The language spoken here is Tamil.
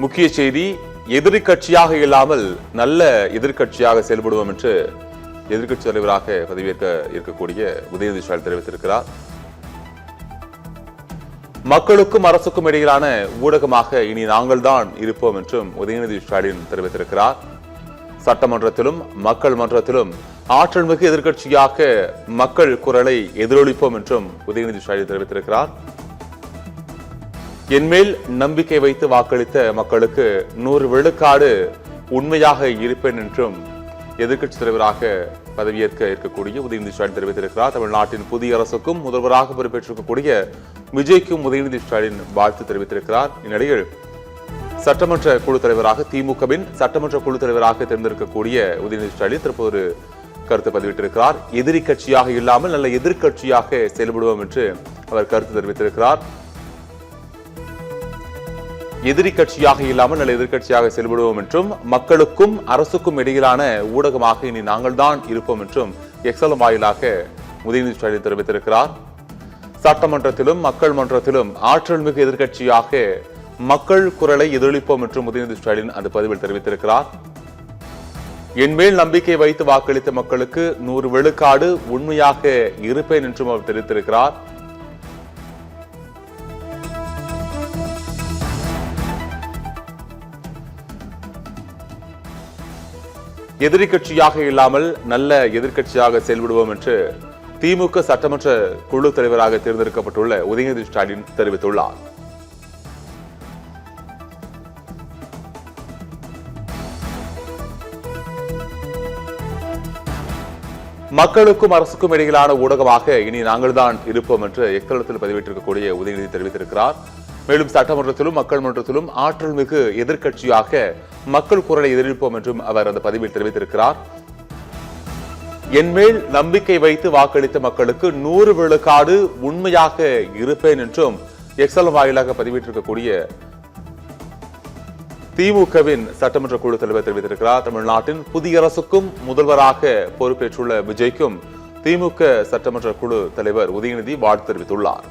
முக்கிய செய்தி, எதிரி கட்சியாக இல்லாமல் நல்ல எதிர்கட்சியாக செயல்படுவோம் என்று எதிர்கட்சி தலைவராக பதவியேற்க இருக்கக்கூடிய உதயநிதி ஸ்டாலின் தெரிவித்திருக்கிறார். மக்களுக்கும் அரசுக்கும் இடையிலான ஊடகமாக இனி நாங்கள் தான் இருப்போம் என்றும் உதயநிதி ஸ்டாலின் தெரிவித்திருக்கிறார். சட்டமன்றத்திலும் மக்கள் மன்றத்திலும் ஆற்றல் மிகு எதிர்கட்சியாக மக்கள் குரலை எதிரொலிப்போம் என்றும் உதயநிதி ஸ்டாலின் தெரிவித்திருக்கிறார். என்மேல் நம்பிக்கை வைத்து வாக்களித்த மக்களுக்கு 100 விழுக்காடு உண்மையாக இருப்பேன் என்றும் எதிர்க்கட்சி தலைவராக பதவியேற்க இருக்கக்கூடிய உதயநிதி ஸ்டாலின் தெரிவித்திருக்கிறார். தமிழ்நாட்டின் புதிய அரசுக்கும் முதல்வராக பொறுப்பேற்றிருக்கக்கூடிய விஜய்க்கும் உதயநிதி ஸ்டாலின் வாழ்த்து தெரிவித்திருக்கிறார். இந்நிலையில் சட்டமன்ற குழு தலைவராக திமுகவின் சட்டமன்ற குழு தலைவராக தேர்ந்தெடுக்கக்கூடிய உதயநிதி ஸ்டாலின் தற்போது கருத்து பதிவிட்டிருக்கிறார். எதிரி கட்சியாக இல்லாமல் நல்ல எதிர்கட்சியாக செயல்படுவோம் என்று அவர் கருத்து தெரிவித்திருக்கிறார். எதிரி கட்சியாக இல்லாமல் நல்ல எதிர்கட்சியாக செயல்படுவோம் என்றும் மக்களுக்கும் அரசுக்கும் இடையிலான ஊடகமாக இனி நாங்கள் தான் இருப்போம் என்றும் எக்ஸலம் வாயிலாக உதயநிதி ஸ்டாலின் தெரிவித்திருக்கிறார். சட்டமன்றத்திலும் மக்கள் மன்றத்திலும் ஆற்றல் மிகு எதிர்கட்சியாக மக்கள் குரலை எதிரொலிப்போம் என்றும் உதயநிதி ஸ்டாலின் அந்த பதிவில் தெரிவித்திருக்கிறார். என்மேல் நம்பிக்கை வைத்து வாக்களித்த மக்களுக்கு 100 விழுக்காடு உண்மையாக இருப்பேன் என்றும் அவர் தெரிவித்திருக்கிறார். எதிரி கட்சியாக இல்லாமல் நல்ல எதிர்கட்சியாக செயல்படுவோம் என்று திமுக சட்டமன்ற குழு தலைவராக தேர்ந்தெடுக்கப்பட்டுள்ள உதயநிதி ஸ்டாலின் தெரிவித்துள்ளார். மக்களுக்கும் அரசுக்கும் இடையிலான ஊடகமாக இனி நாங்கள் தான் இருப்போம் என்று எக்ஸலத்தில் பதிவிட்டிருக்கக்கூடிய உதயநிதி தெரிவித்திருக்கிறார். மேலும் சட்டமன்றத்திலும் மக்கள் மன்றத்திலும் ஆற்றல் மிகு எதிர்கட்சியாக மக்கள் குரலை எதிர்ப்போம் என்றும் அவர் அந்த பதிவில் தெரிவித்திருக்கிறார். என்மேல் நம்பிக்கை வைத்து வாக்களித்த மக்களுக்கு 100 விழுக்காடு உண்மையாக இருப்பேன் என்றும் எக்ஸல் வாயிலாக பதிவிட்டிருக்கக்கூடிய திமுகவின் சட்டமன்ற குழு தலைவர் தெரிவித்திருக்கிறார். தமிழ்நாட்டின் புதிய அரசுக்கும் முதல்வராக பொறுப்பேற்றுள்ள விஜய்க்கும் திமுக சட்டமன்ற குழு தலைவர் உதயநிதி வாழ்த்து தெரிவித்துள்ளார்.